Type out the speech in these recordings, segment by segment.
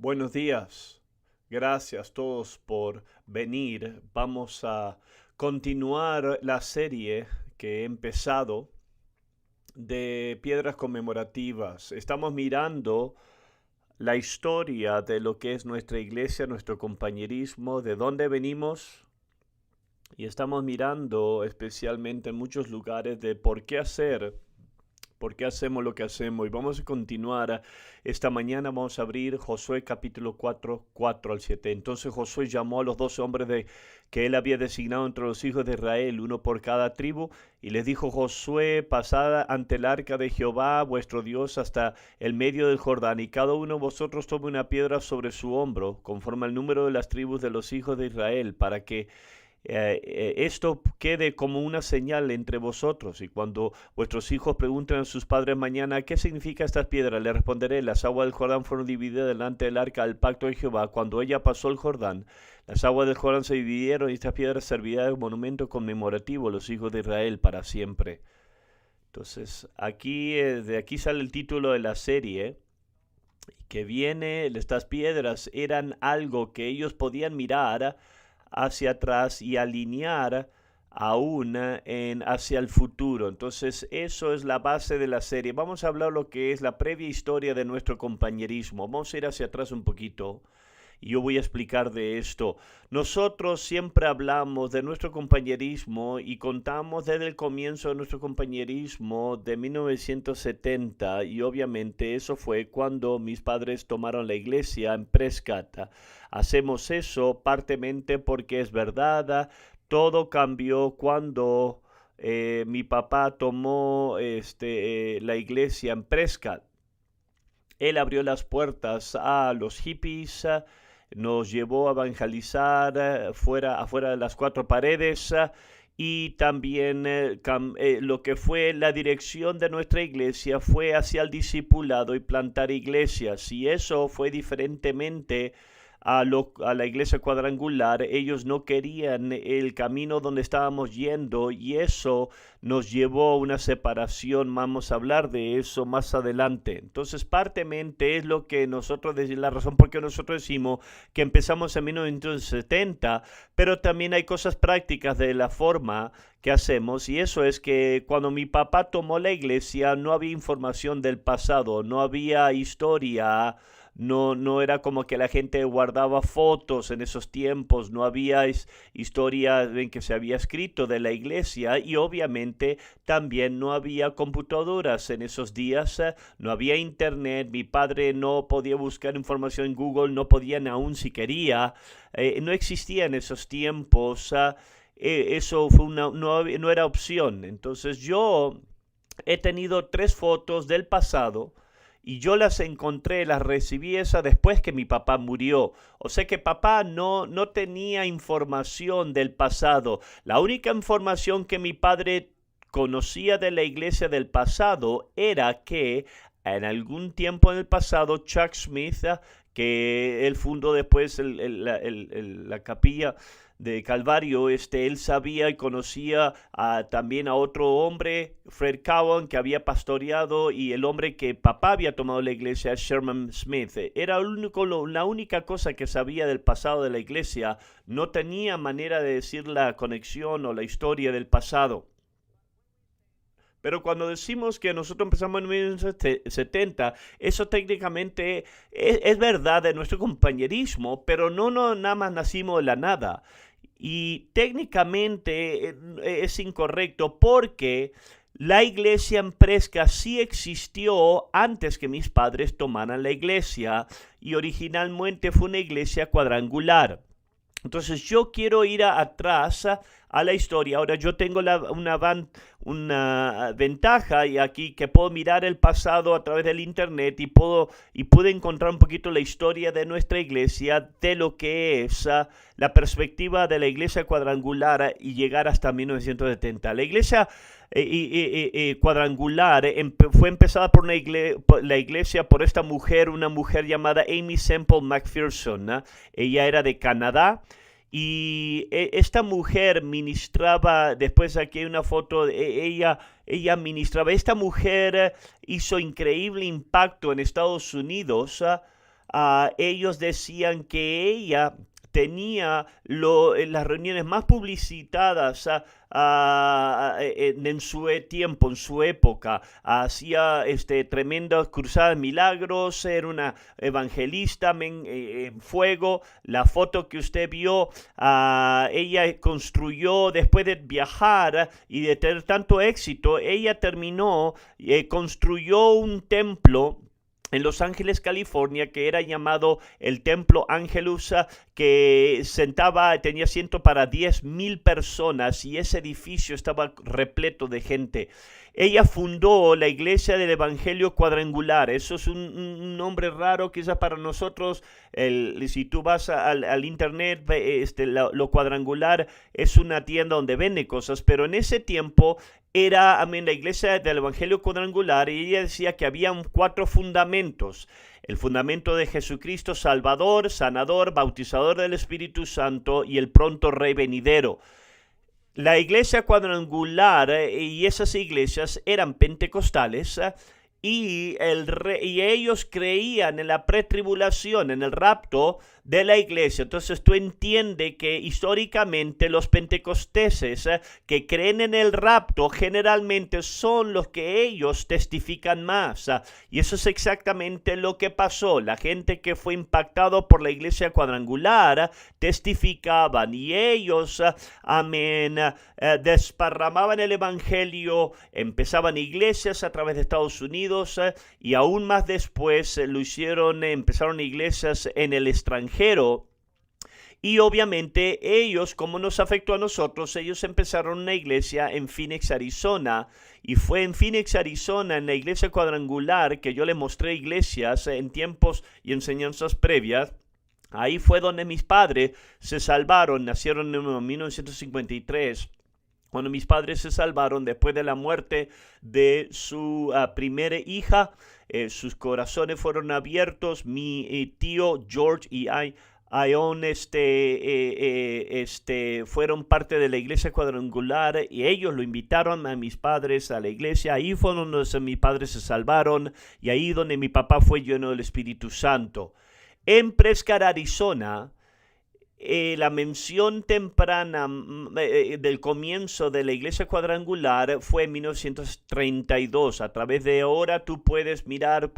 Buenos días. Gracias todos por venir. Vamos a continuar la serie que he empezado de piedras conmemorativas. Estamos mirando la historia de lo que es nuestra iglesia, nuestro compañerismo, de dónde venimos, y estamos mirando especialmente en muchos lugares de por qué hacemos lo que hacemos. Y vamos a continuar. Esta mañana vamos a abrir Josué capítulo 4, 4 al 7. Entonces Josué llamó a los 12 hombres que él había designado entre los hijos de Israel, uno por cada tribu, y les dijo: Josué, pasad ante el arca de Jehová vuestro Dios hasta el medio del Jordán, y cada uno de vosotros tome una piedra sobre su hombro, conforme al número de las tribus de los hijos de Israel, para que esto quede como una señal entre vosotros. Y cuando vuestros hijos pregunten a sus padres mañana: ¿qué significa estas piedras?, le responderé: las aguas del Jordán fueron divididas delante del arca del pacto de Jehová. Cuando ella pasó el Jordán, las aguas del Jordán se dividieron, y estas piedras servirán de monumento conmemorativo a los hijos de Israel para siempre. Entonces aquí, de aquí sale el título de la serie, que viene: estas piedras eran algo que ellos podían mirar hacia atrás y alinear aún hacia el futuro. Entonces eso es la base de la serie. Vamos a hablar lo que es la previa historia de nuestro compañerismo. Vamos a ir hacia atrás un poquito y yo voy a explicar de esto. Nosotros siempre hablamos de nuestro compañerismo y contamos desde el comienzo de nuestro compañerismo de 1970, y obviamente eso fue cuando mis padres tomaron la iglesia en Prescott. Hacemos eso partemente porque es verdad, todo cambió cuando mi papá tomó la iglesia en Prescott. Él abrió las puertas a los hippies, nos llevó a evangelizar afuera de las cuatro paredes, y también lo que fue la dirección de nuestra iglesia fue hacia el discipulado y plantar iglesias, y eso fue diferentemente a la iglesia cuadrangular. Ellos no querían el camino donde estábamos yendo, y eso nos llevó a una separación. Vamos a hablar de eso más adelante. Entonces, partemente es lo que nosotros, la razón por qué nosotros decimos que empezamos en 1970, pero también hay cosas prácticas de la forma que hacemos, y eso es que cuando mi papá tomó la iglesia no había información del pasado, no había historia. No era como que la gente guardaba fotos en esos tiempos, no había historia en que se había escrito de la iglesia, y obviamente también no había computadoras en esos días, no había internet. Mi padre no podía buscar información en Google, no podían aún si quería, no existía en esos tiempos. Eso fue no era opción. Entonces yo he tenido 3 fotos del pasado, y yo las encontré, las recibí esa después que mi papá murió. O sea que papá no tenía información del pasado. La única información que mi padre conocía de la iglesia del pasado era que en algún tiempo en el pasado Chuck Smith, que él fundó después la capilla de Calvario, él sabía y conocía también a otro hombre, Fred Cowan, que había pastoreado, y el hombre que papá había tomado la iglesia, Sherman Smith. Era la única cosa que sabía del pasado de la iglesia. No tenía manera de decir la conexión o la historia del pasado. Pero cuando decimos que nosotros empezamos en 1970, eso técnicamente es verdad de nuestro compañerismo, pero no nada más nacimos de la nada. Y técnicamente es incorrecto, porque la iglesia en Presca sí existió antes que mis padres tomaran la iglesia, y originalmente fue una iglesia cuadrangular. Entonces yo quiero ir atrás a la historia. Ahora yo tengo una ventaja y aquí, que puedo mirar el pasado a través del internet, y pude encontrar un poquito la historia de nuestra iglesia, de lo que es la perspectiva de la iglesia cuadrangular, y llegar hasta 1970. La iglesia cuadrangular fue empezada por la iglesia por esta mujer, una mujer llamada Amy Semple McPherson, ¿no? Ella era de Canadá, y esta mujer ministraba. Después aquí hay una foto de ella ministraba. Esta mujer hizo increíble impacto en Estados Unidos, ellos decían que ella tenía las reuniones más publicitadas en su tiempo, en su época. Hacía tremendas cruzadas, milagros, era una evangelista en fuego. La foto que usted vio, ella construyó, después de viajar y de tener tanto éxito, ella terminó, construyó un templo en Los Ángeles, California, que era llamado el Templo Angelus, que tenía asiento para 10,000 personas, y ese edificio estaba repleto de gente. Ella fundó la Iglesia del Evangelio Cuadrangular. Eso es un nombre raro quizás para nosotros. Si tú vas al internet, lo cuadrangular es una tienda donde vende cosas, pero en ese tiempo era la Iglesia del Evangelio Cuadrangular, y ella decía que habían 4 fundamentos. El fundamento de Jesucristo, Salvador, Sanador, Bautizador del Espíritu Santo, y el pronto Rey venidero. La iglesia cuadrangular y esas iglesias eran pentecostales, y ellos creían en la pretribulación, en el rapto de la iglesia. Entonces tú entiendes que históricamente los pentecosteses que creen en el rapto generalmente son los que ellos testifican más. Y eso es exactamente lo que pasó. La gente que fue impactado por la iglesia cuadrangular testificaban, y ellos, desparramaban el evangelio, empezaban iglesias a través de Estados Unidos, y aún más después empezaron iglesias en el extranjero. Y obviamente ellos, como nos afectó a nosotros, ellos empezaron una iglesia en Phoenix, Arizona, y fue en Phoenix, Arizona, en la iglesia cuadrangular, que yo les mostré iglesias en tiempos y enseñanzas previas. Ahí fue donde mis padres se salvaron. Nacieron en 1953. Cuando mis padres se salvaron después de la muerte de su primera hija, sus corazones fueron abiertos. Mi tío George y Ion fueron parte de la iglesia cuadrangular, y ellos lo invitaron a mis padres a la iglesia. Ahí fue donde mis padres se salvaron, y ahí donde mi papá fue lleno del Espíritu Santo. En Prescott, Arizona, la mención temprana del comienzo de la iglesia cuadrangular fue en 1932. A través de ahora tú puedes mirar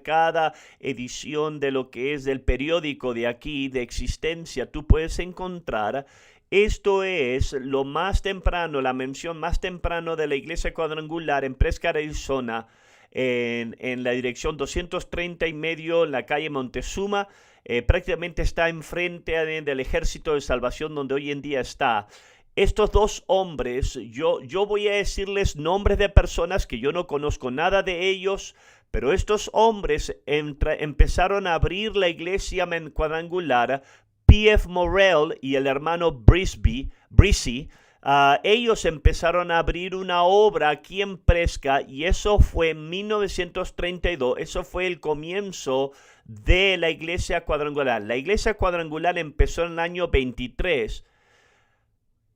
cada edición de lo que es del periódico de aquí, de Existencia. Tú puedes encontrar, esto es lo más temprano, la mención más temprano de la iglesia cuadrangular en Prescott, Arizona, en la dirección 230 y medio, en la calle Montezuma. Prácticamente está enfrente del Ejército de Salvación, donde hoy en día está. Estos 2 hombres, yo voy a decirles nombres de personas que yo no conozco nada de ellos, pero estos hombres empezaron a abrir la iglesia cuadrangular. P.F. Morrell y el hermano Brisby, ellos empezaron a abrir una obra aquí en Prescott, y eso fue en 1932. Eso fue el comienzo de la iglesia cuadrangular. La iglesia cuadrangular empezó en el año 23,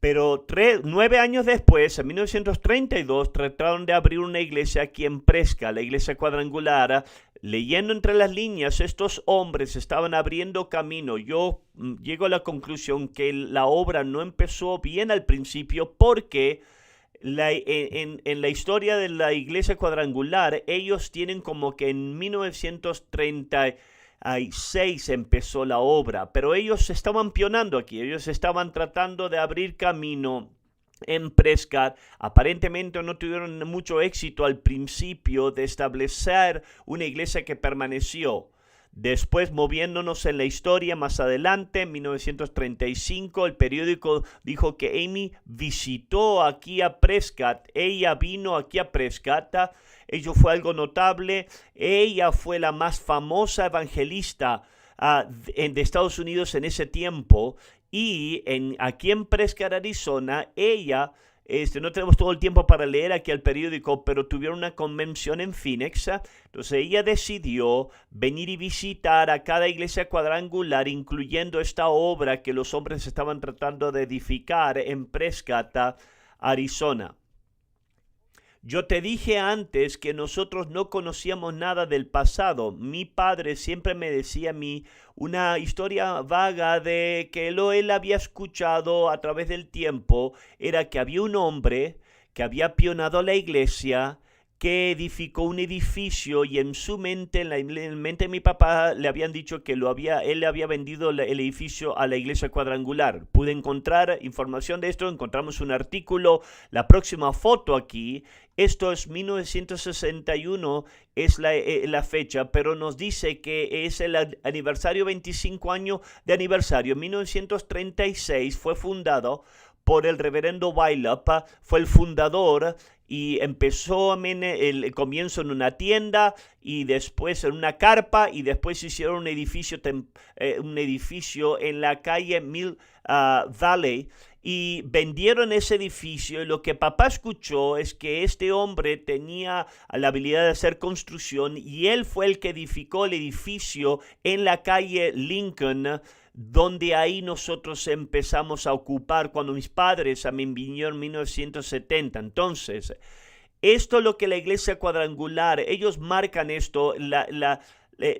pero 9 años después, en 1932, trataron de abrir una iglesia aquí en Prescott, la iglesia cuadrangular. Leyendo entre las líneas, estos hombres estaban abriendo camino. Yo llego a la conclusión que la obra no empezó bien al principio, porque en la historia de la iglesia cuadrangular, ellos tienen como que en 1936 empezó la obra, pero ellos estaban pionando aquí, ellos estaban tratando de abrir camino en Prescott. Aparentemente no tuvieron mucho éxito al principio de establecer una iglesia que permaneció. Después, moviéndonos en la historia más adelante, en 1935, el periódico dijo que Amy visitó aquí a Prescott. Ella vino aquí a Prescott. Ello fue algo notable. Ella fue la más famosa evangelista de Estados Unidos en ese tiempo. Y aquí en Prescott, Arizona, ella... no tenemos todo el tiempo para leer aquí el periódico, pero tuvieron una convención en Phoenix. Entonces ella decidió venir y visitar a cada iglesia cuadrangular, incluyendo esta obra que los hombres estaban tratando de edificar en Prescott, Arizona. Yo te dije antes que nosotros no conocíamos nada del pasado. Mi padre siempre me decía a mí una historia vaga de que él había escuchado a través del tiempo. Era que había un hombre que había pionado la iglesia, que edificó un edificio y en su mente, en la mente de mi papá, le habían dicho que él le había vendido el edificio a la iglesia cuadrangular. Pude encontrar información de esto, encontramos un artículo, la próxima foto aquí, esto es 1961, es la fecha, pero nos dice que es el aniversario, 25 años de aniversario. En 1936 fue fundado por el reverendo Wylop, fue el fundador y empezó el comienzo en una tienda y después en una carpa y después hicieron un edificio en la calle Mill Valley y vendieron ese edificio y lo que papá escuchó es que este hombre tenía la habilidad de hacer construcción y él fue el que edificó el edificio en la calle Lincoln, donde ahí nosotros empezamos a ocupar cuando mis padres a mí vinieron en 1970. Entonces, esto es lo que la iglesia cuadrangular, ellos marcan esto,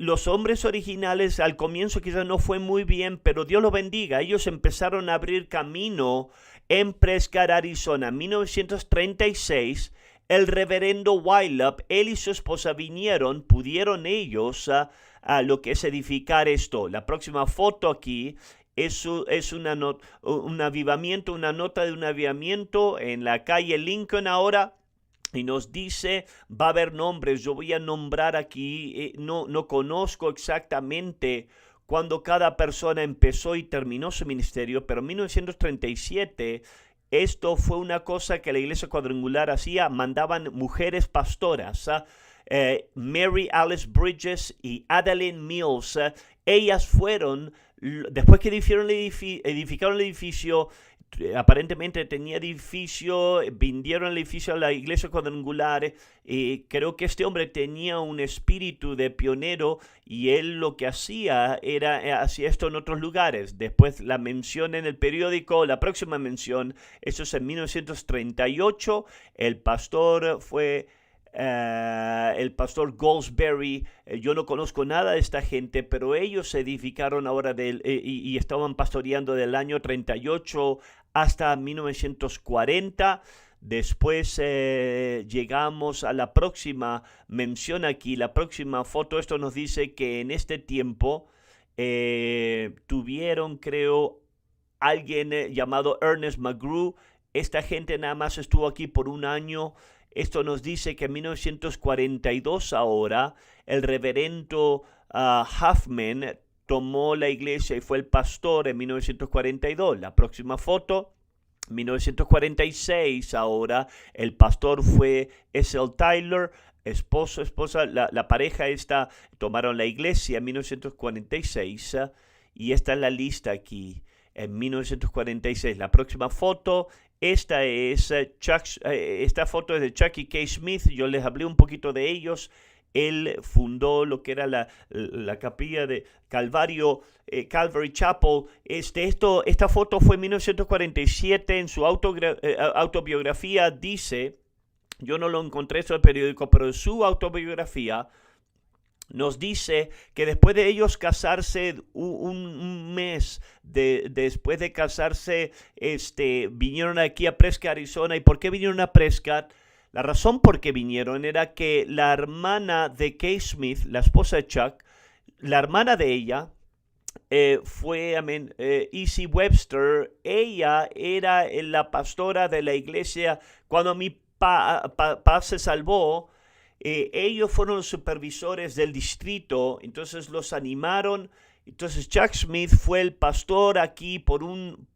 los hombres originales al comienzo quizás no fue muy bien, pero Dios los bendiga, ellos empezaron a abrir camino en Prescott, Arizona, 1936. El reverendo Wylop, él y su esposa pudieron ellos a lo que es edificar esto. La próxima foto aquí es un avivamiento, una nota de un avivamiento en la calle Lincoln ahora. Y nos dice, va a haber nombres, yo voy a nombrar aquí, no conozco exactamente cuando cada persona empezó y terminó su ministerio, pero en 1937 esto fue una cosa que la iglesia cuadrangular hacía, mandaban mujeres pastoras, Mary Alice Bridges y Adeline Mills, ellas fueron, después que edificaron el edificio, aparentemente tenía edificio, vendieron el edificio a la iglesia cuadrangular y creo que este hombre tenía un espíritu de pionero y él lo que hacía hacía esto en otros lugares. Después la mención en el periódico, la próxima mención, eso es en 1938, el pastor fue el pastor Goldsberry. Yo no conozco nada de esta gente, pero ellos se edificaron ahora y estaban pastoreando del año 38 hasta 1940. Después llegamos a la próxima mención aquí, la próxima foto. Esto nos dice que en este tiempo tuvieron, creo, alguien llamado Ernest McGrew. Esta gente nada más estuvo aquí por un año. Esto nos dice que en 1942 ahora el reverendo Huffman tomó la iglesia y fue el pastor en 1942. La próxima foto, 1946 ahora, el pastor fue S.L. Tyler, esposa, la pareja esta tomaron la iglesia en 1946 y esta es la lista aquí. En 1946, la próxima foto, esta foto es de Chucky K. Smith, yo les hablé un poquito de ellos. Él fundó lo que era la capilla de Calvario, Calvary Chapel. Esta foto fue en 1947, en su autobiografía dice, yo no lo encontré en el periódico, pero en su autobiografía nos dice que después de ellos casarse, un mes después de casarse, vinieron aquí a Prescott, Arizona. ¿Y por qué vinieron a Prescott? La razón por qué vinieron era que la hermana de Kay Smith, la esposa de Chuck, la hermana de ella fue E.C. Webster. Ella era la pastora de la iglesia cuando mi papá se salvó. Ellos fueron los supervisores del distrito, entonces los animaron. Entonces Chuck Smith fue el pastor aquí por un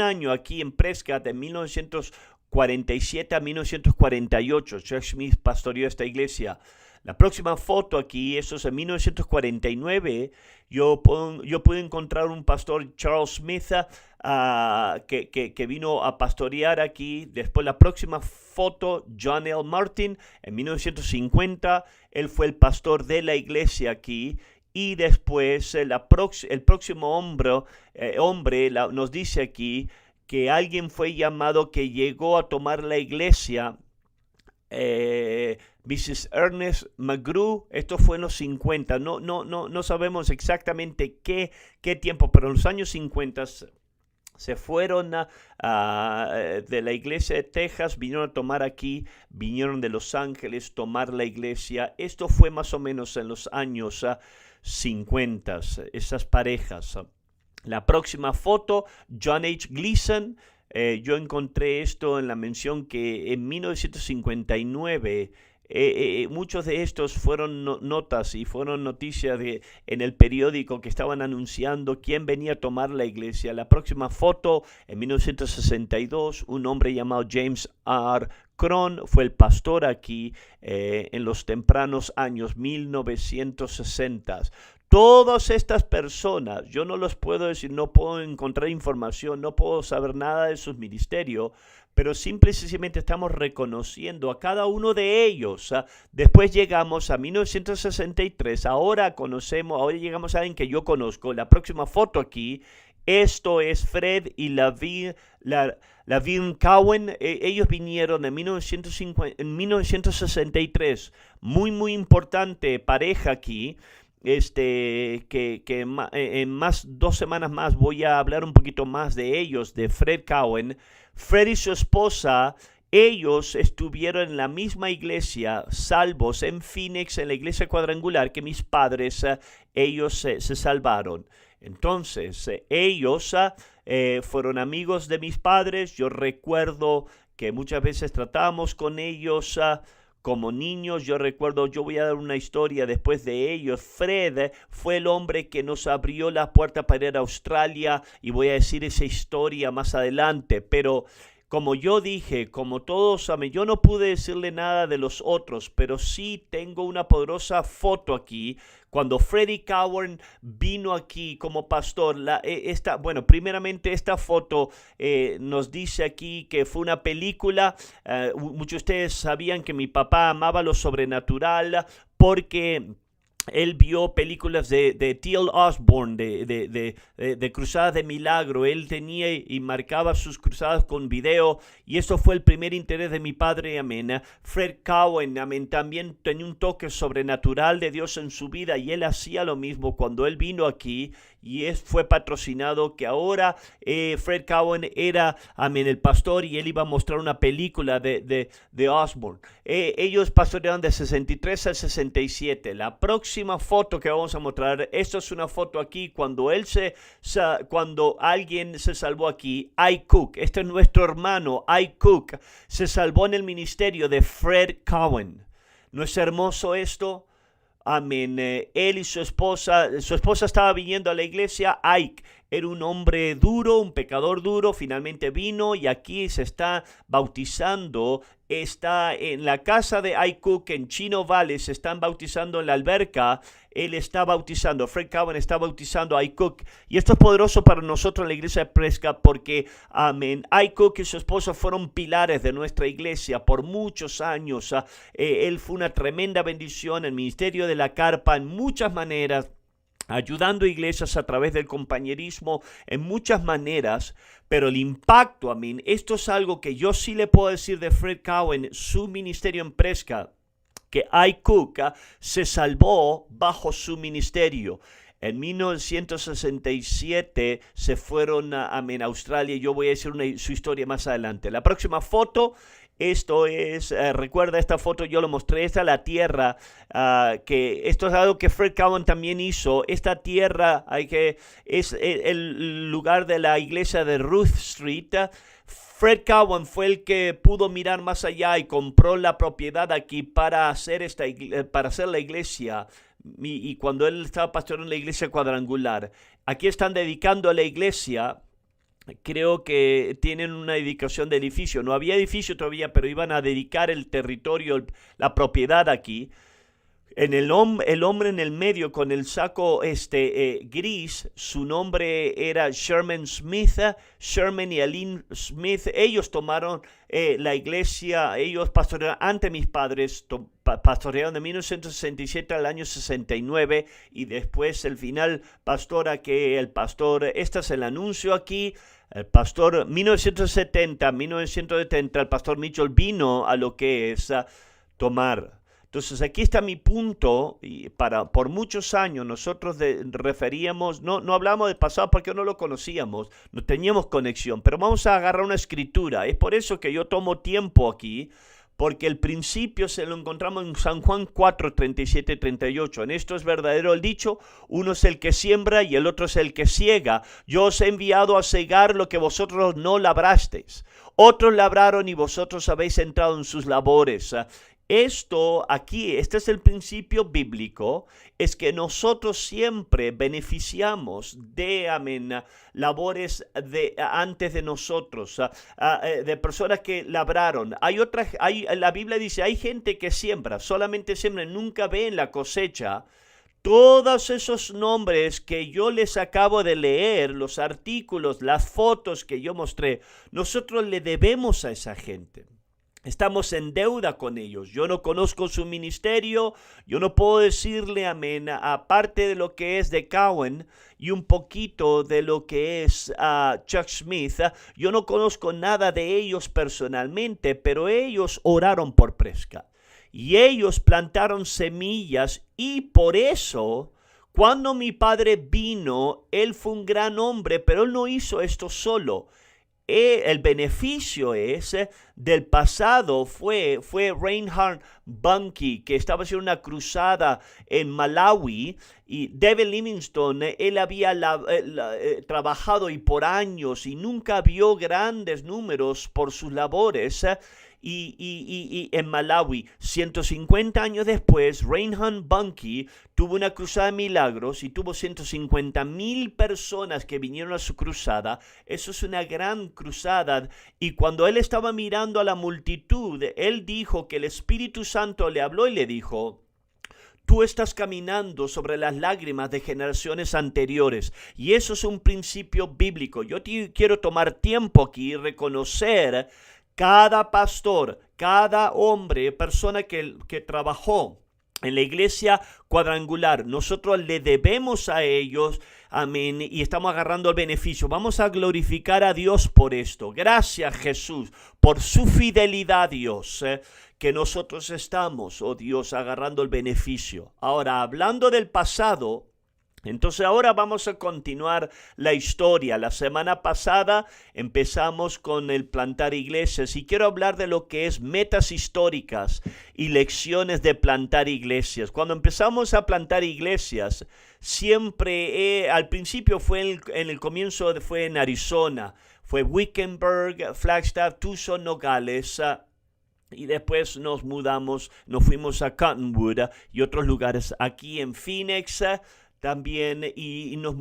año aquí en Prescott, de 1947 a 1948. Chuck Smith pastoreó esta iglesia. La próxima foto aquí, eso es en 1949, yo pude encontrar un pastor, Charles Smith, que vino a pastorear aquí. Después la próxima foto, John L. Martin, en 1950, él fue el pastor de la iglesia aquí. Y después el próximo hombre nos dice aquí que alguien fue llamado que llegó a tomar la iglesia Mrs. Ernest McGrew, esto fue en los 50, no sabemos exactamente qué tiempo, pero en los años 50 se fueron de la iglesia de Texas, vinieron a tomar aquí, vinieron de Los Ángeles, tomar la iglesia. Esto fue más o menos en los años 50, esas parejas. La próxima foto, John H. Gleason. Yo encontré esto en la mención que en 1959 muchos de estos fueron notas y fueron noticias en el periódico que estaban anunciando quién venía a tomar la iglesia. La próxima foto, en 1962, un hombre llamado James R. Cron fue el pastor aquí en los tempranos años 1960. Todas estas personas, yo no los puedo decir, no puedo encontrar información, no puedo saber nada de sus ministerios, pero simple y sencillamente estamos reconociendo a cada uno de ellos. Después llegamos a 1963, ahora llegamos a alguien que yo conozco. La próxima foto aquí, esto es Fred y Laverne Cowan. Ellos vinieron en 1963, muy importante pareja aquí. En más 2 semanas más voy a hablar un poquito más de ellos, de Fred Cowan. Fred y su esposa, ellos estuvieron en la misma iglesia, salvos en Phoenix, en la iglesia cuadrangular, que mis padres, ellos se salvaron. Entonces, ellos fueron amigos de mis padres. Yo recuerdo que muchas veces tratábamos con ellos como niños. Yo recuerdo, yo voy a dar una historia después de ellos. Fred fue el hombre que nos abrió la puerta para ir a Australia y voy a decir esa historia más adelante, pero como yo dije, como todos saben, yo no pude decirle nada de los otros, pero sí tengo una poderosa foto aquí. Cuando Freddie Cowan vino aquí como pastor, primeramente esta foto nos dice aquí que fue una película. Muchos de ustedes sabían que mi papá amaba lo sobrenatural porque él vio películas de T.L. Osborne, de cruzadas de milagro. Él tenía y marcaba sus cruzadas con video, y eso fue el primer interés de mi padre, amén. Fred Cowan, amén, también tenía un toque sobrenatural de Dios en su vida, y él hacía lo mismo cuando él vino aquí, y fue patrocinado, que ahora Fred Cowan era, amén, el pastor, y él iba a mostrar una película de Osborne. Ellos pastorearon de 63 al 67. La próxima foto que vamos a mostrar, esto es una foto aquí cuando cuando alguien se salvó aquí. I. Cook, este es nuestro hermano I. Cook, se salvó en el ministerio de Fred Cowan. ¿No es hermoso esto? Amén. Él y su esposa estaba viniendo a la iglesia. Ike era un hombre duro, un pecador duro, finalmente vino y aquí se está bautizando. Está en la casa de Ike Cook en Chino Valley, se están bautizando en la alberca. Él está bautizando, Fred Cowan está bautizando a Ike Cook. Y esto es poderoso para nosotros en la iglesia de Prescott porque, amén, Ike Cook y su esposa fueron pilares de nuestra iglesia por muchos años. Él fue una tremenda bendición en el ministerio de la carpa en muchas maneras, ayudando a iglesias a través del compañerismo en muchas maneras, pero el impacto, amén, esto es algo que yo sí le puedo decir de Fred Cowan, su ministerio en Prescott, que Ike Cook se salvó bajo su ministerio. En 1967 se fueron a Australia. Yo voy a decir su historia más adelante. La próxima foto, esto es, recuerda esta foto, yo lo mostré, esta es la tierra, que esto es algo que Fred Cowan también hizo. Esta tierra es el lugar de la iglesia de Ruth Street. Fred Cowan fue el que pudo mirar más allá y compró la propiedad aquí para hacer la iglesia. Y cuando él estaba pastoreando la iglesia cuadrangular, aquí están dedicando a la iglesia. Creo que tienen una dedicación de edificio. No había edificio todavía, pero iban a dedicar el territorio, la propiedad aquí. El hombre en el medio con el saco gris, su nombre era Sherman Smith. Sherman y Aline Smith, ellos tomaron la iglesia, ellos pastorearon ante mis padres, pastorearon de 1967 al año 69, y después el final pastora que el pastor, este es el anuncio aquí. El pastor, 1970, el pastor Mitchell vino a lo que es tomar. Entonces aquí está mi punto, y por muchos años nosotros referíamos, no hablamos del pasado porque no lo conocíamos, no teníamos conexión, pero vamos a agarrar una escritura. Es por eso que yo tomo tiempo aquí, porque el principio se lo encontramos en San Juan 4, 37, 38. En esto es verdadero el dicho: uno es el que siembra y el otro es el que ciega. Yo os he enviado a cegar lo que vosotros no labrasteis. Otros labraron y vosotros habéis entrado en sus labores. Esto aquí, este es el principio bíblico, es que nosotros siempre beneficiamos de, labores antes de nosotros, de personas que labraron. La Biblia dice, hay gente que siembra, solamente siembra, nunca ven la cosecha. Todos esos nombres que yo les acabo de leer, los artículos, las fotos que yo mostré, nosotros le debemos a esa gente. Estamos en deuda con ellos. Yo no conozco su ministerio. Yo no puedo decirle, aparte de lo que es de Cowan y un poquito de lo que es Chuck Smith, yo no conozco nada de ellos personalmente, pero ellos oraron por Prescott. Y ellos plantaron semillas, y por eso, cuando mi padre vino, él fue un gran hombre, pero él no hizo esto solo. El beneficio del pasado fue Reinhard Bonnke, que estaba haciendo una cruzada en Malawi, y David Livingstone, él había trabajado y por años y nunca vio grandes números por sus labores. Y en Malawi, 150 años después, Reinhard Bonnke tuvo una cruzada de milagros y tuvo 150,000 personas que vinieron a su cruzada. Eso es una gran cruzada. Y cuando él estaba mirando a la multitud, él dijo que el Espíritu Santo le habló y le dijo: tú estás caminando sobre las lágrimas de generaciones anteriores. Y eso es un principio bíblico. Yo quiero tomar tiempo aquí y reconocer cada pastor, cada hombre, persona que trabajó en la iglesia cuadrangular. Nosotros le debemos a ellos, amén, y estamos agarrando el beneficio. Vamos a glorificar a Dios por esto. Gracias, Jesús, por su fidelidad, Dios, que nosotros estamos, oh Dios, agarrando el beneficio. Ahora, hablando del pasado, entonces ahora vamos a continuar la historia. La semana pasada empezamos con el plantar iglesias y quiero hablar de lo que es metas históricas y lecciones de plantar iglesias. Cuando empezamos a plantar iglesias, siempre al principio fue en el comienzo fue en Arizona, fue Wickenburg, Flagstaff, Tucson, Nogales. Y después nos fuimos a Cottonwood y otros lugares aquí en Phoenix. También y nos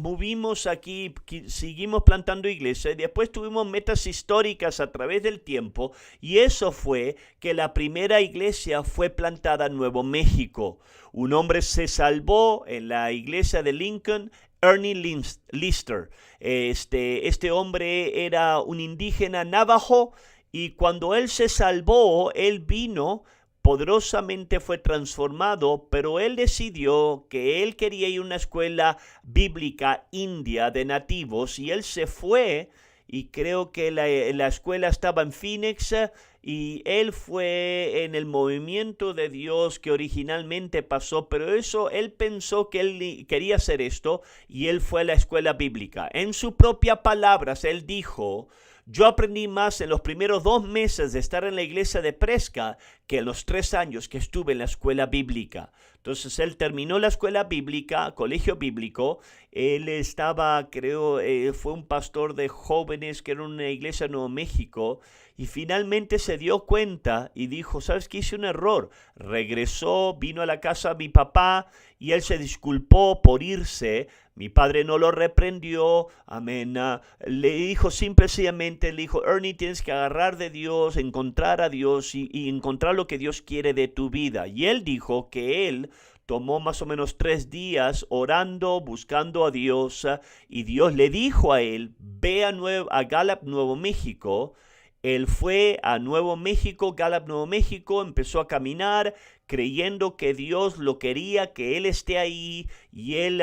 movimos aquí, seguimos plantando iglesias. Después tuvimos metas históricas a través del tiempo, y eso fue que la primera iglesia fue plantada en Nuevo México. Un hombre se salvó en la iglesia de Lincoln, Ernie Lister. Este hombre era un indígena navajo, y cuando él se salvó, él vino poderosamente, fue transformado, pero él decidió que él quería ir a una escuela bíblica india de nativos, y él se fue, y creo que la escuela estaba en Phoenix, y él fue en el movimiento de Dios que originalmente pasó, pero él pensó que él quería hacer esto, y él fue a la escuela bíblica. En sus propias palabras, él dijo: yo aprendí más en los primeros 2 meses de estar en la iglesia de Prescott que en los 3 años que estuve en la escuela bíblica. Entonces él terminó la escuela bíblica, colegio bíblico. Él estaba, fue un pastor de jóvenes que era una iglesia en Nuevo México. Y finalmente se dio cuenta y dijo: ¿sabes qué? Hice un error. Regresó, vino a la casa de mi papá y él se disculpó por irse. Mi padre no lo reprendió, amén. Le dijo sencillamente, Ernie, tienes que agarrar de Dios, encontrar a Dios y encontrar lo que Dios quiere de tu vida. Y él dijo que él tomó más o menos 3 días orando, buscando a Dios, y Dios le dijo a él: ve a Gallup, Nuevo México. Él fue a Nuevo México, Gallup, Nuevo México, empezó a caminar creyendo que Dios lo quería, que él esté ahí, y él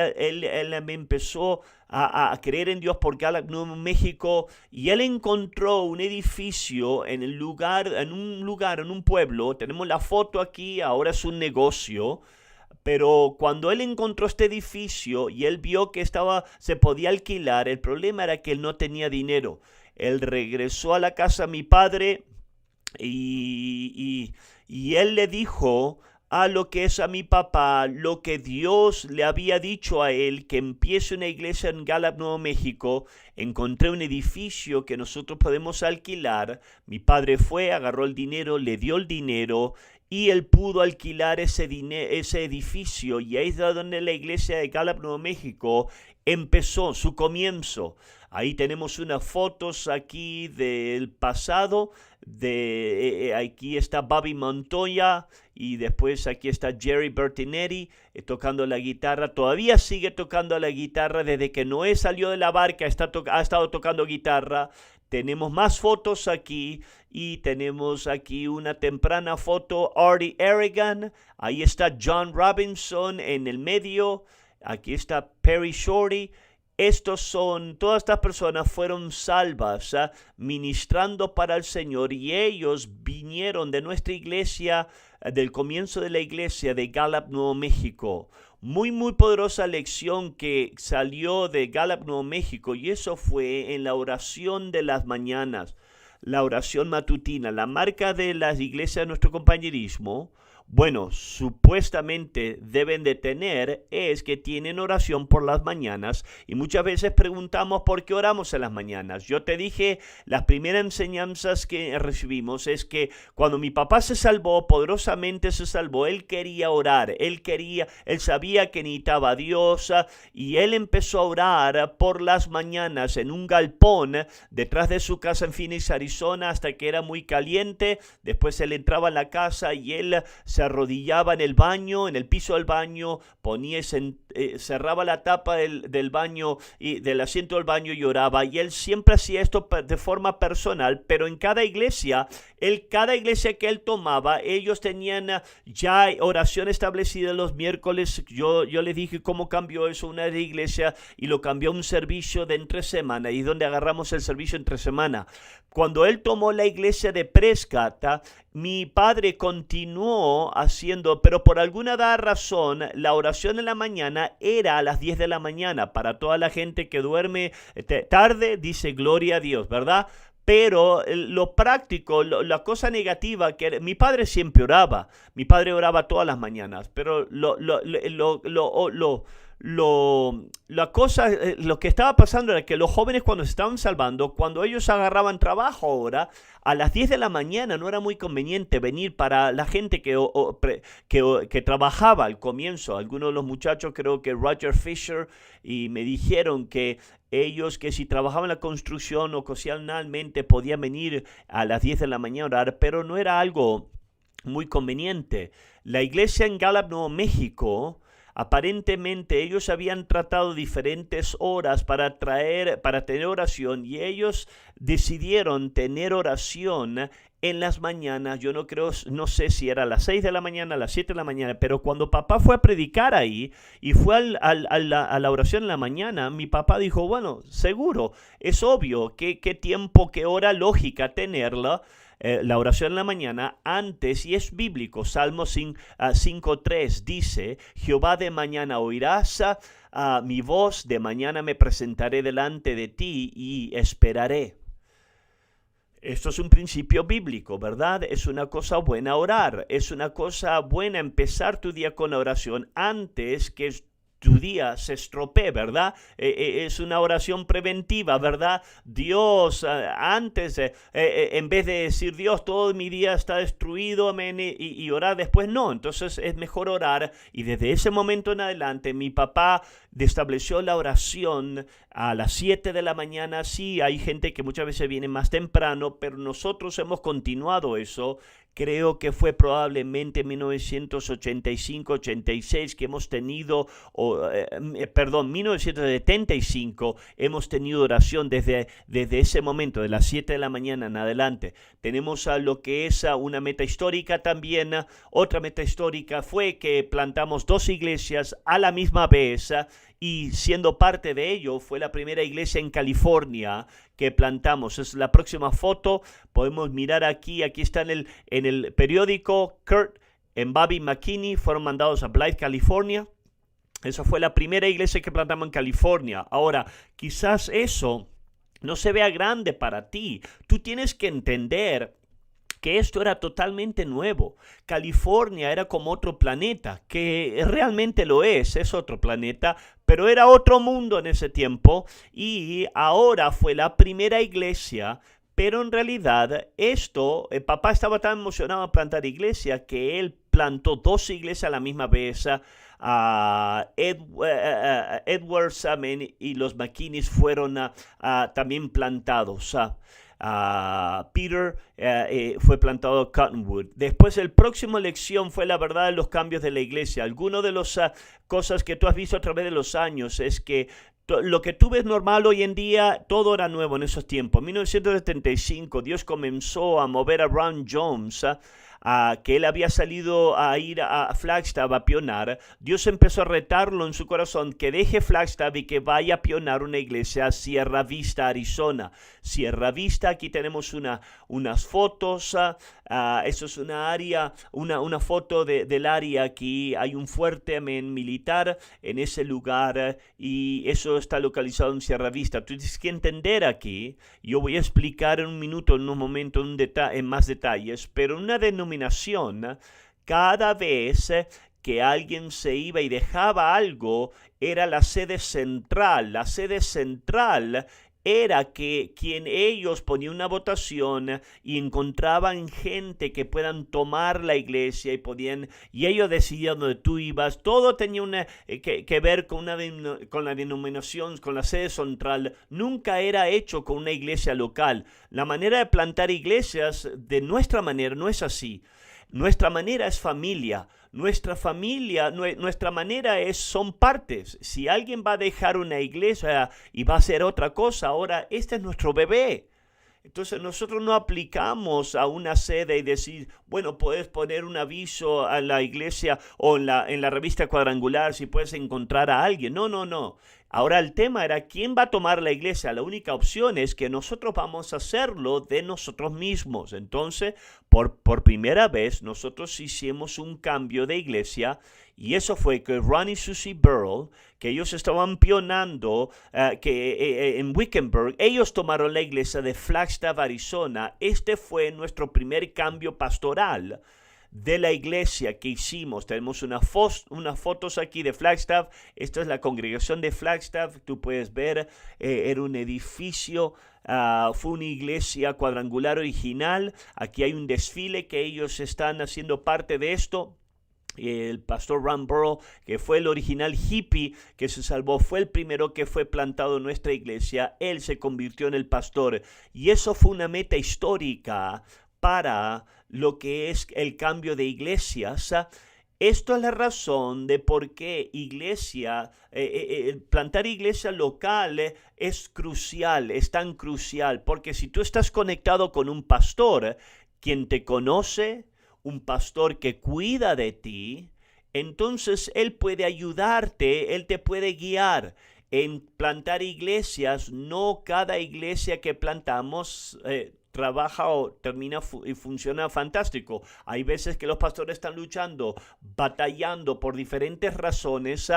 empezó a creer en Dios por Gallup, Nuevo México, y él encontró un edificio en un pueblo. Tenemos la foto aquí, ahora es un negocio. Pero cuando él encontró este edificio y él vio que se podía alquilar, el problema era que él no tenía dinero. Él regresó a la casa de mi padre y él le dijo a lo que es a mi papá, lo que Dios le había dicho a él, que empiece una iglesia en Gallup, Nuevo México. Encontré un edificio que nosotros podemos alquilar. Mi padre fue, agarró el dinero, le dio el dinero y él pudo alquilar ese edificio, y ahí es donde la iglesia de Gallup, Nuevo México empezó su comienzo. Ahí tenemos unas fotos aquí del pasado. Aquí está Bobby Montoya y después aquí está Jerry Bertinetti tocando la guitarra. Todavía sigue tocando la guitarra desde que Noé salió de la barca, ha estado tocando guitarra. Tenemos más fotos aquí y tenemos aquí una temprana foto, Artie Arrigan. Ahí está John Robinson en el medio. Aquí está Perry Shorty. Todas estas personas fueron salvas, ministrando para el Señor, y ellos vinieron de nuestra iglesia, del comienzo de la iglesia de Gallup, Nuevo México. Muy, muy poderosa lección que salió de Gallup, Nuevo México, y eso fue en la oración de las mañanas, la oración matutina, la marca de las iglesias de nuestro compañerismo. Bueno, supuestamente deben de tener es que tienen oración por las mañanas, y muchas veces preguntamos por qué oramos en las mañanas. Yo te dije, las primeras enseñanzas que recibimos es que cuando mi papá se salvó, poderosamente se salvó, él quería orar, él sabía que necesitaba a Dios, y él empezó a orar por las mañanas en un galpón detrás de su casa en Phoenix, Arizona, hasta que era muy caliente. Después él entraba a la casa y él se arrodillaba en el baño, en el piso del baño, cerraba la tapa del baño y del asiento del baño y oraba. Y él siempre hacía esto de forma personal, pero en cada iglesia que él tomaba, ellos tenían ya oración establecida los miércoles. Yo les dije cómo cambió eso una iglesia y lo cambió a un servicio de entre semana, y donde agarramos el servicio entre semana. Cuando él tomó la iglesia de Prescott, mi padre continuó haciendo, pero por alguna razón, la oración en la mañana era a las 10 de la mañana. Para toda la gente que duerme tarde, dice gloria a Dios, ¿verdad? Pero lo práctico, la cosa negativa, que mi padre siempre oraba. Mi padre oraba todas las mañanas, pero lo que estaba pasando era que los jóvenes, cuando se estaban salvando, cuando ellos agarraban trabajo ahora, a las 10 de la mañana no era muy conveniente venir para la gente que trabajaba al comienzo. Algunos de los muchachos, creo que Roger Fisher, y me dijeron que ellos, que si trabajaban en la construcción ocasionalmente podían venir a las 10 de la mañana a orar, pero no era algo muy conveniente. La iglesia en Gallup, Nuevo México, aparentemente ellos habían tratado diferentes horas para tener oración, y ellos decidieron tener oración en las mañanas. Yo no sé si era a las 6 de la mañana, a las 7 de la mañana, pero cuando papá fue a predicar ahí y fue a la oración en la mañana, mi papá dijo, bueno, seguro, es obvio, qué tiempo, qué hora lógica tenerla. La oración en la mañana antes, y es bíblico. Salmo 5:3 dice, Jehová, de mañana oirás mi voz, de mañana me presentaré delante de ti y esperaré. Esto es un principio bíblico, ¿verdad? Es una cosa buena orar, es una cosa buena empezar tu día con la oración antes que tu día se estropee, ¿verdad? Es una oración preventiva, ¿verdad? Dios, antes, en vez de decir, Dios, todo mi día está destruido, amén, y orar después, no. Entonces es mejor orar, y desde ese momento en adelante mi papá estableció la oración a las 7 de la mañana. Sí, hay gente que muchas veces viene más temprano, pero nosotros hemos continuado eso. Creo que fue probablemente en 1985-86 que hemos tenido, 1975 hemos tenido oración desde ese momento, de las 7 de la mañana en adelante. Tenemos a lo que es una meta histórica también. Otra meta histórica fue que plantamos 2 iglesias a la misma vez, y siendo parte de ello fue la primera iglesia en California que plantamos. Es la próxima foto, podemos mirar aquí está en el periódico. Kurt en Bobby McKinney fueron mandados a Blythe, California. Esa fue la primera iglesia que plantamos en California. Ahora, quizás eso no se vea grande para ti. Tú tienes que entender que esto era totalmente nuevo. California era como otro planeta, que realmente lo es otro planeta, pero era otro mundo en ese tiempo, y ahora fue la primera iglesia. Pero en realidad papá estaba tan emocionado a plantar iglesia que él plantó 2 iglesias a la misma vez. Edwards y los McKinneys fueron también plantados. Peter fue plantado a Cottonwood. Después, el próximo lección fue la verdad de los cambios de la iglesia. Algunas de las cosas que tú has visto a través de los años es que lo que tú ves normal hoy en día, todo era nuevo en esos tiempos. En 1975, Dios comenzó a mover a Ron Jones, que él había salido a ir a Flagstaff a pionar. Dios empezó a retarlo en su corazón que deje Flagstaff y que vaya a pionar una iglesia a Sierra Vista, Arizona. Sierra Vista, aquí tenemos unas fotos. Eso es una foto del área. Aquí hay un fuerte militar en ese lugar, y eso está localizado en Sierra Vista. Tú tienes que entender aquí, yo voy a explicar en un minuto, en un momento, en más detalles, pero una denominación, cada vez que alguien se iba y dejaba algo, era la sede central. La sede central era quien ellos ponían una votación y encontraban gente que puedan tomar la iglesia y ellos decidían dónde tú ibas. Todo tenía que ver con la denominación, con la sede central. Nunca era hecho con una iglesia local. La manera de plantar iglesias de nuestra manera no es así. Nuestra manera es familia. Nuestra manera son partes. Si alguien va a dejar una iglesia y va a hacer otra cosa, ahora este es nuestro bebé. Entonces nosotros no aplicamos a una sede y decir, bueno, puedes poner un aviso a la iglesia o en la revista Cuadrangular si puedes encontrar a alguien. No. Ahora el tema era quién va a tomar la iglesia. La única opción es que nosotros vamos a hacerlo de nosotros mismos. Entonces, por primera vez, nosotros hicimos un cambio de iglesia, y eso fue que Ron y Susie Burrell, que ellos estaban pionando en Wickenburg, ellos tomaron la iglesia de Flagstaff, Arizona. Este fue nuestro primer cambio pastoral de la iglesia que hicimos. Tenemos unas fotos aquí de Flagstaff. Esta es la congregación de Flagstaff. Tú puedes ver, era un edificio, fue una iglesia cuadrangular original. Aquí hay un desfile que ellos están haciendo parte de esto. El pastor Ron Burrell, que fue el original hippie que se salvó, fue el primero que fue plantado en nuestra iglesia. Él se convirtió en el pastor, y eso fue una meta histórica para lo que es el cambio de iglesias. Esto es la razón de por qué plantar iglesia local es crucial, es tan crucial, porque si tú estás conectado con un pastor, quien te conoce, un pastor que cuida de ti, entonces él puede ayudarte, él te puede guiar en plantar iglesias. No cada iglesia que plantamos trabaja o termina y funciona fantástico. Hay veces que los pastores están luchando, batallando por diferentes razones.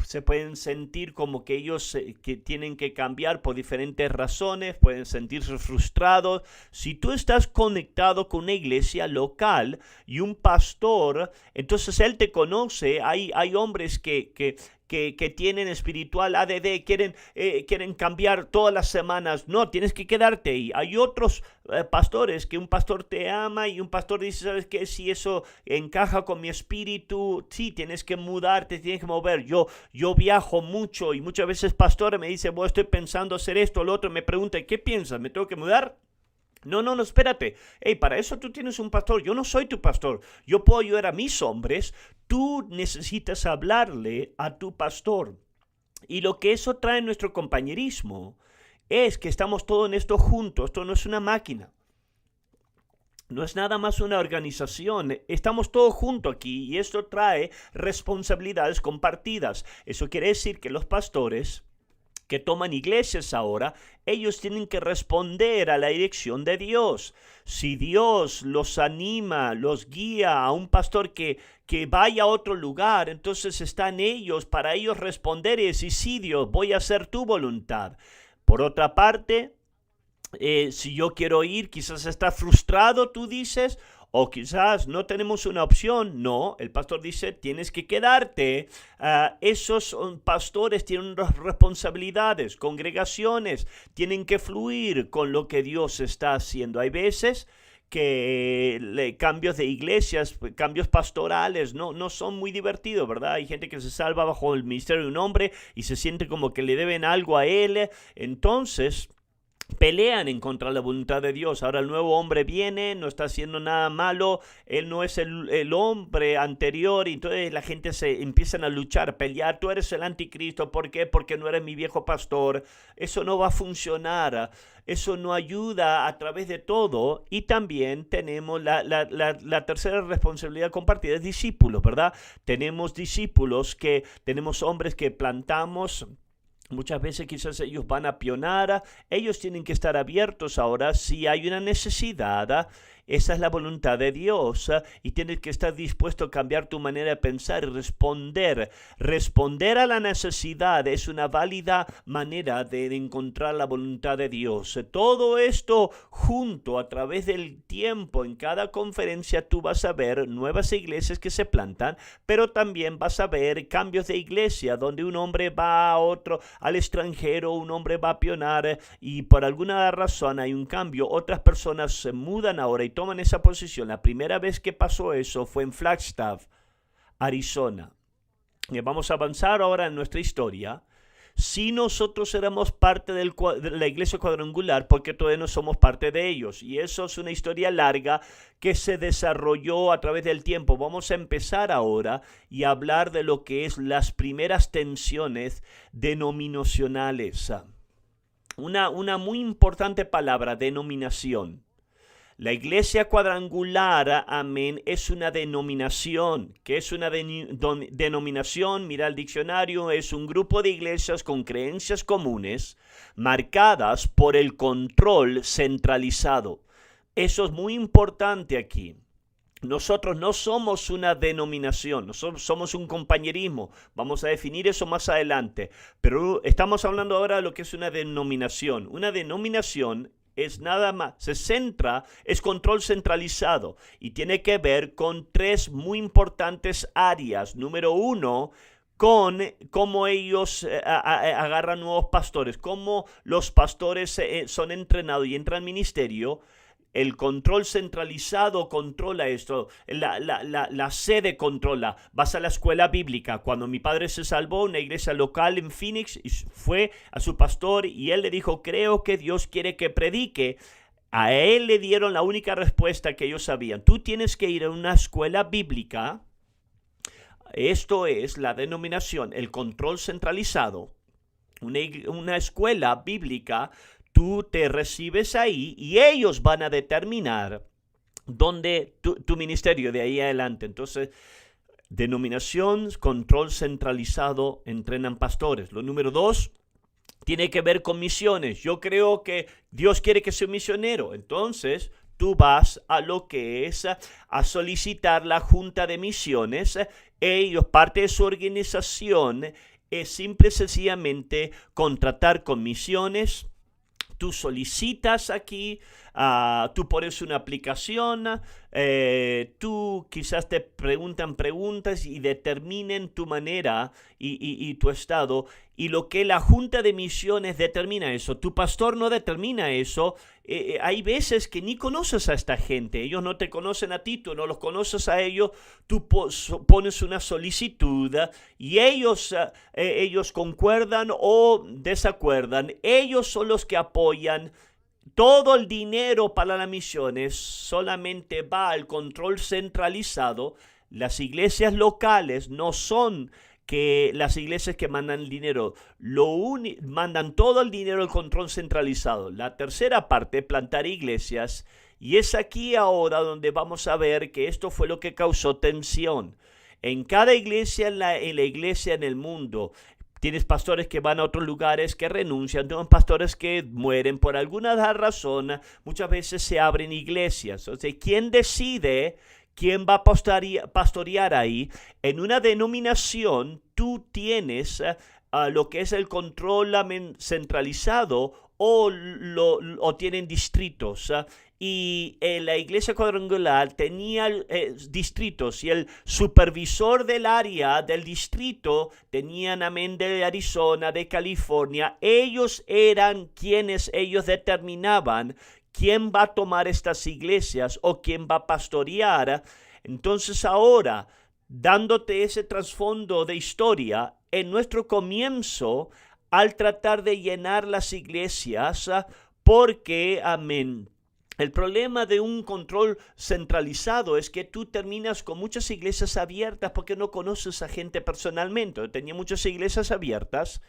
Se pueden sentir como que ellos que tienen que cambiar por diferentes razones, pueden sentirse frustrados. Si tú estás conectado con una iglesia local y un pastor, entonces él te conoce. Hay hombres que tienen espiritual ADD, quieren cambiar todas las semanas. No, tienes que quedarte ahí. Hay otros pastores que un pastor te ama y un pastor dice, ¿sabes qué? Si eso encaja con mi espíritu, sí, tienes que mudarte, tienes que mover. Yo viajo mucho y muchas veces pastores me dicen, bueno, estoy pensando hacer esto o lo otro. Me preguntan, ¿qué piensas? ¿Me tengo que mudar? No, espérate. Para eso tú tienes un pastor. Yo no soy tu pastor. Yo puedo ayudar a mis hombres. Tú necesitas hablarle a tu pastor. Y lo que eso trae en nuestro compañerismo es que estamos todos en esto juntos. Esto no es una máquina. No es nada más una organización, estamos todos juntos aquí y esto trae responsabilidades compartidas. Eso quiere decir que los pastores que toman iglesias ahora, ellos tienen que responder a la dirección de Dios. Si Dios los anima, los guía a un pastor que vaya a otro lugar, entonces están ellos para ellos responder y decir, sí Dios, voy a hacer tu voluntad. Por otra parte, si yo quiero ir, quizás está frustrado, tú dices, o quizás no tenemos una opción. No, el pastor dice, tienes que quedarte. Esos pastores tienen responsabilidades, congregaciones, tienen que fluir con lo que Dios está haciendo. Hay veces que cambios de iglesias, cambios pastorales, no son muy divertidos, ¿verdad? Hay gente que se salva bajo el ministerio de un hombre y se siente como que le deben algo a él. Entonces pelean en contra de la voluntad de Dios. Ahora el nuevo hombre viene, no está haciendo nada malo, él no es el hombre anterior, y entonces la gente se empiezan a luchar, pelear, tú eres el anticristo, ¿por qué? Porque no eres mi viejo pastor. Eso no va a funcionar, eso no ayuda a través de todo. Y también tenemos la tercera responsabilidad compartida, es discípulos, ¿verdad? Tenemos discípulos tenemos hombres que plantamos. Muchas veces quizás ellos van a pionar, ellos tienen que estar abiertos ahora si hay una necesidad. Esa es la voluntad de Dios y tienes que estar dispuesto a cambiar tu manera de pensar y responder. Responder a la necesidad es una válida manera de encontrar la voluntad de Dios. Todo esto junto a través del tiempo, en cada conferencia tú vas a ver nuevas iglesias que se plantan, pero también vas a ver cambios de iglesia donde un hombre va a otro, al extranjero, un hombre va a pionar y por alguna razón hay un cambio. Otras personas se mudan ahora y toman esa posición. La primera vez que pasó eso fue en Flagstaff, Arizona. Y vamos a avanzar ahora en nuestra historia. Si nosotros éramos parte de la iglesia cuadrangular, porque todavía no somos parte de ellos. Y eso es una historia larga que se desarrolló a través del tiempo. Vamos a empezar ahora y hablar de lo que es las primeras tensiones denominacionales. Una muy importante palabra, denominación. La iglesia cuadrangular, amén, es una denominación. ¿Qué es una denominación? Mira el diccionario, es un grupo de iglesias con creencias comunes marcadas por el control centralizado. Eso es muy importante aquí. Nosotros no somos una denominación, nosotros somos un compañerismo. Vamos a definir eso más adelante. Pero estamos hablando ahora de lo que es una denominación. Una denominación es nada más, es control centralizado y tiene que ver con tres muy importantes áreas. Número uno, con cómo ellos agarran nuevos pastores, cómo los pastores son entrenados y entran al ministerio. El control centralizado controla esto, la sede controla. Vas a la escuela bíblica. Cuando mi padre se salvó, una iglesia local en Phoenix, fue a su pastor y él le dijo, creo que Dios quiere que predique. A él le dieron la única respuesta que ellos sabían. Tú tienes que ir a una escuela bíblica. Esto es la denominación, el control centralizado. Una escuela bíblica. Tú te recibes ahí y ellos van a determinar dónde tu ministerio de ahí adelante. Entonces, denominación, control centralizado, entrenan pastores. Lo número dos, tiene que ver con misiones. Yo creo que Dios quiere que sea un misionero. Entonces, tú vas a lo que es a solicitar la Junta de Misiones. Ellos, parte de su organización, es simple y sencillamente contratar con misiones. Tú solicitas aquí, tú pones una aplicación, tú quizás te preguntan preguntas y determinen tu manera y tu estado. Y lo que la Junta de Misiones determina eso, tu pastor no determina eso. Hay veces que ni conoces a esta gente, ellos no te conocen a ti, tú no los conoces a ellos, tú pones una solicitud y ellos concuerdan o desacuerdan, ellos son los que apoyan. Todo el dinero para las misiones solamente va al control centralizado. Las iglesias locales no son que las iglesias que mandan el dinero, mandan todo el dinero al control centralizado. La tercera parte, plantar iglesias, Y es aquí ahora donde vamos a ver que esto fue lo que causó tensión. En cada iglesia, en la iglesia en el mundo, tienes pastores que van a otros lugares, que renuncian, tienes pastores que mueren por alguna razón, muchas veces se abren iglesias. Entonces, ¿quién decide quién va a pastorear ahí? En una denominación, tú tienes lo que es el control centralizado o tienen distritos. Y la iglesia cuadrangular tenía distritos y el supervisor del área del distrito tenían amén de Arizona, de California. Ellos eran quienes ellos determinaban quién va a tomar estas iglesias o quién va a pastorear. Entonces ahora, dándote ese trasfondo de historia, en nuestro comienzo, al tratar de llenar las iglesias, porque, amén, el problema de un control centralizado es que tú terminas con muchas iglesias abiertas porque no conoces a gente personalmente. Yo tenía muchas iglesias abiertas.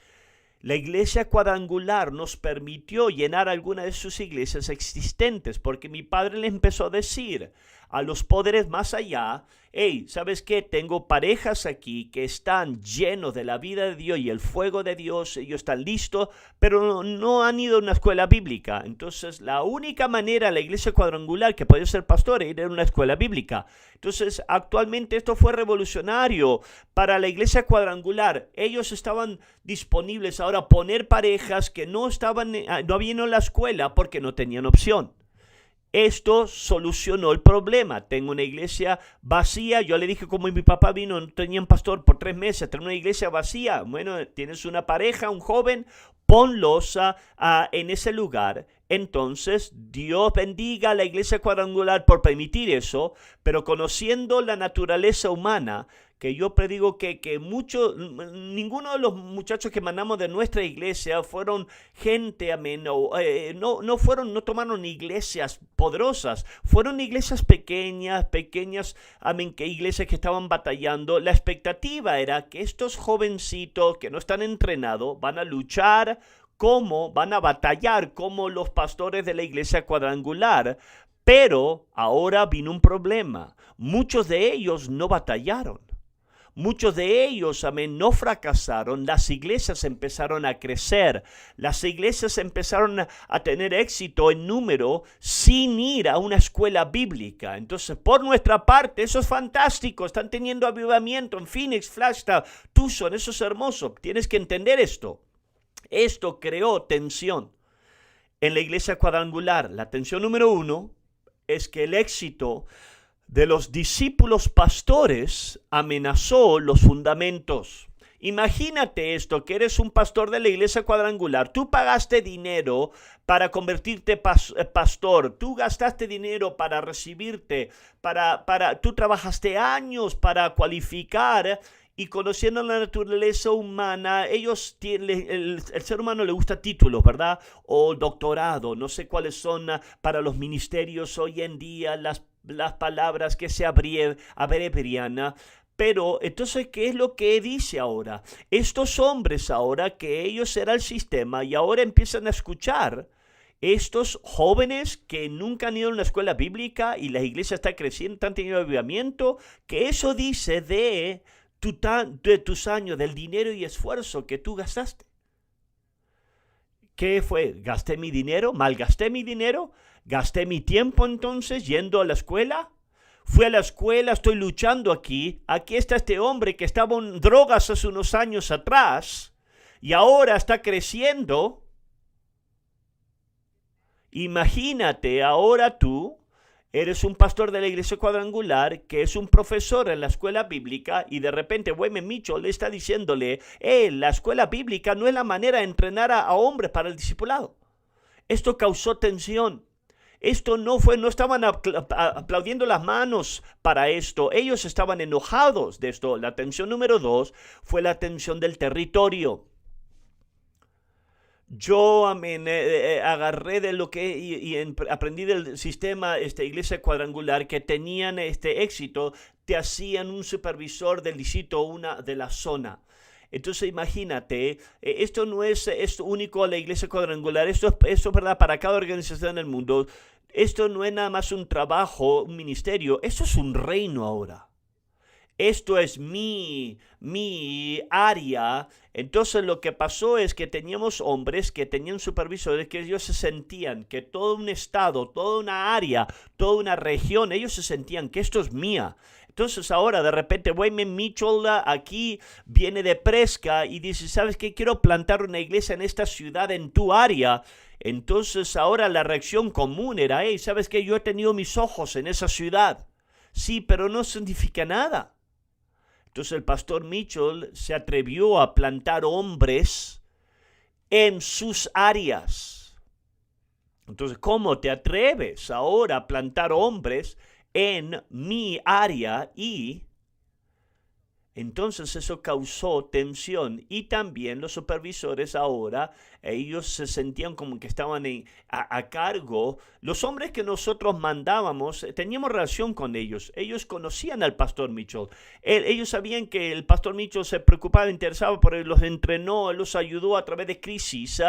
La iglesia cuadrangular nos permitió llenar algunas de sus iglesias existentes porque mi padre le empezó a decir a los poderes más allá: hey, ¿sabes qué? Tengo parejas aquí que están llenos de la vida de Dios y el fuego de Dios, ellos están listos, pero no han ido a una escuela bíblica. Entonces, la única manera la iglesia cuadrangular que podía ser pastor era ir a una escuela bíblica. Entonces, actualmente esto fue revolucionario para la iglesia cuadrangular. Ellos estaban disponibles ahora a poner parejas que no habían ido a la escuela porque no tenían opción. Esto solucionó el problema. Tengo una iglesia vacía. Yo le dije, como mi papá vino, no tenían pastor por 3 meses, tengo una iglesia vacía. Bueno, tienes una pareja, un joven, ponlos en ese lugar. Entonces, Dios bendiga a la iglesia cuadrangular por permitir eso, pero conociendo la naturaleza humana, que yo predigo que ninguno de los muchachos que mandamos de nuestra iglesia fueron gente, amén, no tomaron iglesias poderosas, fueron iglesias pequeñas, amén, que iglesias que estaban batallando. La expectativa era que estos jovencitos que no están entrenados van a luchar van a batallar como los pastores de la iglesia cuadrangular. Pero ahora vino un problema. Muchos de ellos no batallaron. Muchos de ellos, amén, no fracasaron. Las iglesias empezaron a crecer. Las iglesias empezaron a tener éxito en número sin ir a una escuela bíblica. Entonces, por nuestra parte, eso es fantástico. Están teniendo avivamiento en Phoenix, Flagstaff, Tucson. Eso es hermoso. Tienes que entender esto. Esto creó tensión en la iglesia cuadrangular. La tensión número 1 es que el éxito de los discípulos pastores amenazó los fundamentos. Imagínate esto, que eres un pastor de la iglesia cuadrangular. Tú pagaste dinero para convertirte pastor. Tú gastaste dinero para recibirte. Tú trabajaste años para cualificar. Y conociendo la naturaleza humana, el ser humano le gusta títulos, ¿verdad? O doctorado, no sé cuáles son para los ministerios hoy en día las palabras que se abrevian. Pero entonces, ¿qué es lo que dice ahora? Estos hombres ahora, que ellos eran el sistema y ahora empiezan a escuchar estos jóvenes que nunca han ido a una escuela bíblica y la iglesia está creciendo, están teniendo avivamiento, que eso dice de tus años, del dinero y esfuerzo que tú gastaste. ¿Qué fue? ¿Gasté mi dinero? ¿Malgasté mi dinero? ¿Gasté mi tiempo entonces yendo a la escuela? Fui a la escuela, estoy luchando aquí. Aquí está este hombre que estaba en drogas hace unos años atrás y ahora está creciendo. Imagínate, ahora tú eres un pastor de la iglesia cuadrangular que es un profesor en la escuela bíblica y de repente Wayne Mitchell le está diciéndole, la escuela bíblica no es la manera de entrenar a hombres para el discipulado. Esto causó tensión. Esto no estaban aplaudiendo las manos para esto. Ellos estaban enojados de esto. La tensión número 2 fue la tensión del territorio. Yo, amén, agarré de lo que y aprendí del sistema iglesia cuadrangular que tenían éxito, te hacían un supervisor del distrito, de la zona. Entonces imagínate, esto no es único a la iglesia cuadrangular, esto es verdad para cada organización del mundo. esto no es nada más un trabajo, un ministerio, esto es un reino ahora. Esto es mi área. Entonces lo que pasó es que teníamos hombres que tenían supervisores que ellos se sentían que todo un estado, toda una área, toda una región, ellos se sentían que esto es mía. Entonces ahora de repente Wayman Mitchell aquí viene de Presca y dice, ¿sabes qué? Quiero plantar una iglesia en esta ciudad, en tu área. Entonces ahora la reacción común era, hey, ¿sabes qué? Yo he tenido mis ojos en esa ciudad. Sí, pero no significa nada. Entonces el pastor Mitchell se atrevió a plantar hombres en sus áreas. Entonces, ¿cómo te atreves ahora a plantar hombres en mi área? Y entonces eso causó tensión y también los supervisores ahora, ellos se sentían como que estaban a cargo. Los hombres que nosotros mandábamos, teníamos relación con ellos. Ellos conocían al pastor Mitchell. Ellos sabían que el pastor Mitchell se preocupaba, interesaba por él, los entrenó, él los ayudó a través de crisis.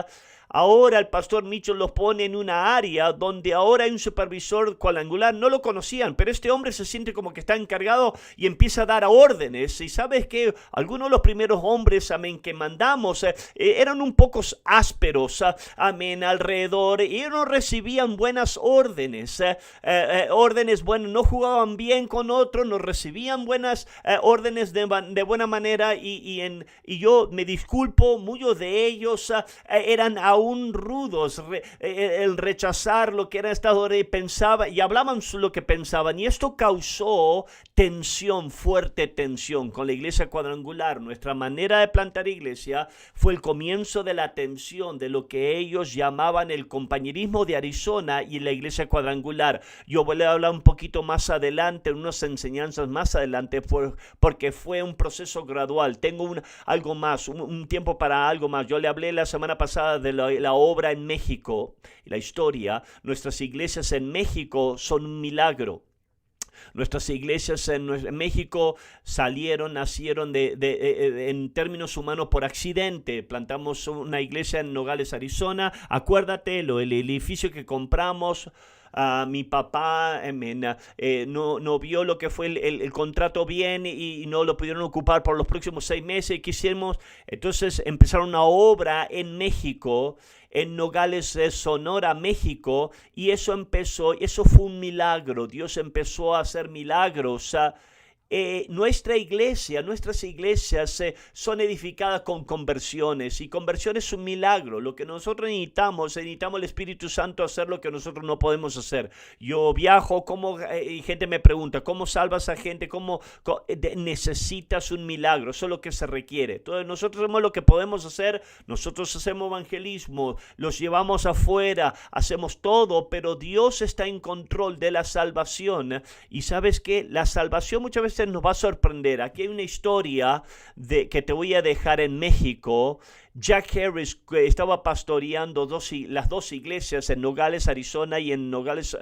Ahora el pastor Mitchell los pone en una área donde ahora hay un supervisor cuadrangular. No lo conocían, pero este hombre se siente como que está encargado y empieza a dar órdenes. Y sabes que algunos de los primeros hombres, amén, que mandamos eran un poco ásperos, amén, alrededor. Y ellos no recibían buenas órdenes. Órdenes buenas, no jugaban bien con otros, no recibían buenas órdenes de buena manera. Y yo me disculpo, muchos de ellos eran aún rudos, el rechazar lo que era esta hora y pensaba y hablaban lo que pensaban, y esto causó tensión, fuerte tensión con la iglesia cuadrangular. Nuestra manera de plantar iglesia fue el comienzo de la tensión de lo que ellos llamaban el compañerismo de Arizona y la iglesia cuadrangular. Yo voy a hablar un poquito más adelante, en unas enseñanzas más adelante, porque fue un proceso gradual. Tengo algo más, un tiempo para algo más. Yo le hablé la semana pasada de la obra en México, la historia. Nuestras iglesias en México son un milagro. Nuestras iglesias en México nacieron en términos humanos por accidente. Plantamos una iglesia en Nogales, Arizona. Acuérdate, el edificio que compramos, mi papá no vio lo que fue el contrato bien y no lo pudieron ocupar por los próximos 6 meses. ¿Qué hicimos? Entonces empezaron una obra en México, en Nogales, Sonora, México, y eso fue un milagro. Dios empezó a hacer milagros. Nuestras iglesias son edificadas con conversiones, y conversión es un milagro. Lo que nosotros necesitamos el Espíritu Santo hacer lo que nosotros no podemos hacer. Yo viajo, y gente me pregunta, ¿cómo salvas a gente? Necesitas un milagro, eso es lo que se requiere. Entonces nosotros hacemos lo que podemos hacer, nosotros hacemos evangelismo, los llevamos afuera, hacemos todo, pero Dios está en control de la salvación. Y sabes que la salvación muchas veces nos va a sorprender. Aquí hay una historia que te voy a dejar en México. Jack Harris, que estaba pastoreando las dos iglesias en Nogales, Arizona, y en Nogales,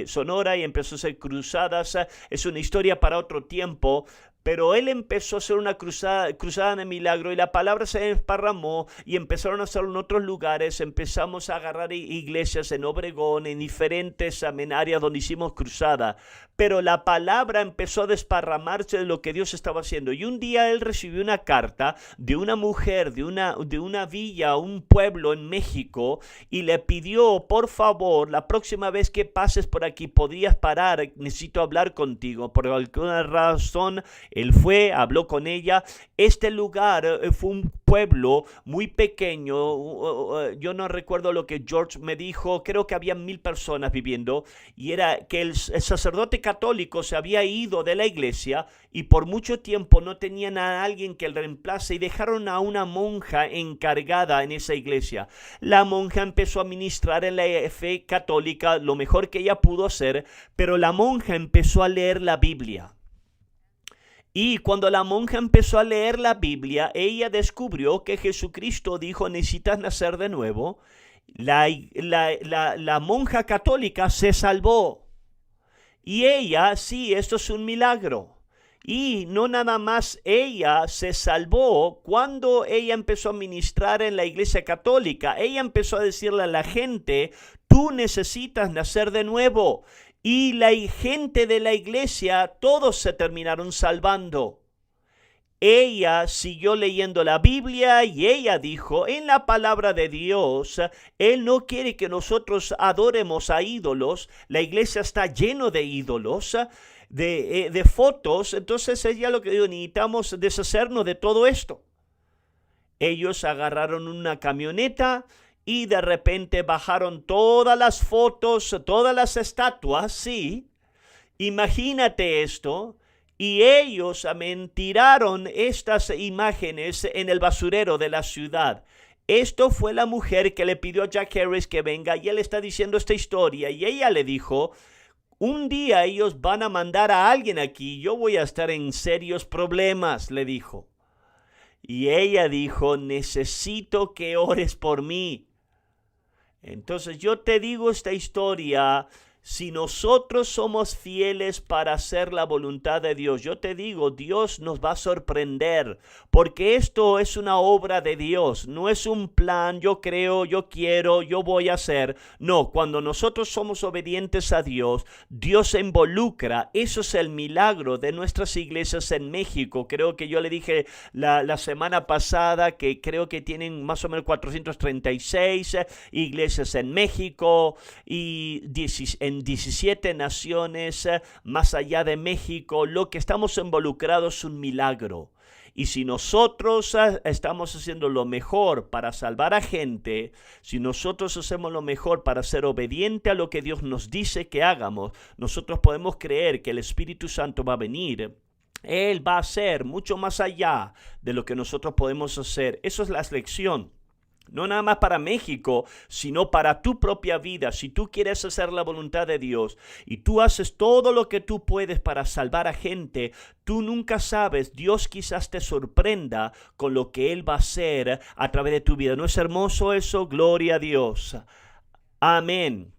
Sonora, y empezó a hacer cruzadas. Es una historia para otro tiempo. Pero él empezó a hacer una cruzada de milagro, y la palabra se desparramó y empezaron a hacerlo en otros lugares. Empezamos a agarrar iglesias en Obregón, en diferentes áreas donde hicimos cruzada. Pero la palabra empezó a desparramarse de lo que Dios estaba haciendo. Y un día él recibió una carta de una mujer de una villa, un pueblo en México, y le pidió, por favor, la próxima vez que pases por aquí, podrías parar, necesito hablar contigo. Por alguna razón, él fue, habló con ella. Este lugar fue un pueblo muy pequeño. Yo no recuerdo lo que George me dijo. Creo que había 1,000 personas viviendo. Y era que el sacerdote católico se había ido de la iglesia y por mucho tiempo no tenían a alguien que el reemplace, y dejaron a una monja encargada en esa iglesia. La monja empezó a ministrar en la fe católica lo mejor que ella pudo hacer, pero la monja empezó a leer la Biblia. Y cuando la monja empezó a leer la Biblia, ella descubrió que Jesucristo dijo, necesitas nacer de nuevo. La monja católica se salvó. Y ella, sí, esto es un milagro. Y no nada más ella se salvó cuando ella empezó a ministrar en la iglesia católica. Ella empezó a decirle a la gente, tú necesitas nacer de nuevo. Y la gente de la iglesia, todos se terminaron salvando. Ella siguió leyendo la Biblia y ella dijo, en la palabra de Dios, Él no quiere que nosotros adoremos a ídolos. La iglesia está lleno de ídolos, de fotos. Entonces ella lo que dijo, necesitamos deshacernos de todo esto. Ellos agarraron una camioneta y de repente bajaron todas las fotos, todas las estatuas, sí. Imagínate esto. Y ellos, amén, tiraron estas imágenes en el basurero de la ciudad. Esto fue la mujer que le pidió a Jack Harris que venga y él está diciendo esta historia. Y ella le dijo, un día ellos van a mandar a alguien aquí, yo voy a estar en serios problemas, le dijo. Y ella dijo, necesito que ores por mí. Entonces yo te digo esta historia. Si nosotros somos fieles para hacer la voluntad de Dios, yo te digo, Dios nos va a sorprender, porque esto es una obra de Dios, no es un plan, yo creo, yo quiero, yo voy a hacer. No, cuando nosotros somos obedientes a Dios, Dios se involucra. Eso es el milagro de nuestras iglesias en México. Creo que yo le dije la semana pasada que creo que tienen más o menos 436 iglesias en México y en 17 naciones más allá de México. Lo que estamos involucrados es un milagro. Y si nosotros estamos haciendo lo mejor para salvar a gente, si nosotros hacemos lo mejor para ser obediente a lo que Dios nos dice que hagamos, nosotros podemos creer que el Espíritu Santo va a venir. Él va a hacer mucho más allá de lo que nosotros podemos hacer. Eso es la lección. No nada más para México, sino para tu propia vida. Si tú quieres hacer la voluntad de Dios y tú haces todo lo que tú puedes para salvar a gente, tú nunca sabes, Dios quizás te sorprenda con lo que Él va a hacer a través de tu vida. ¿No es hermoso eso? Gloria a Dios. Amén.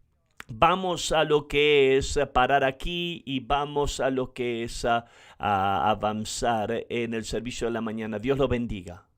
Vamos a lo que es parar aquí y vamos a lo que es a avanzar en el servicio de la mañana. Dios lo bendiga.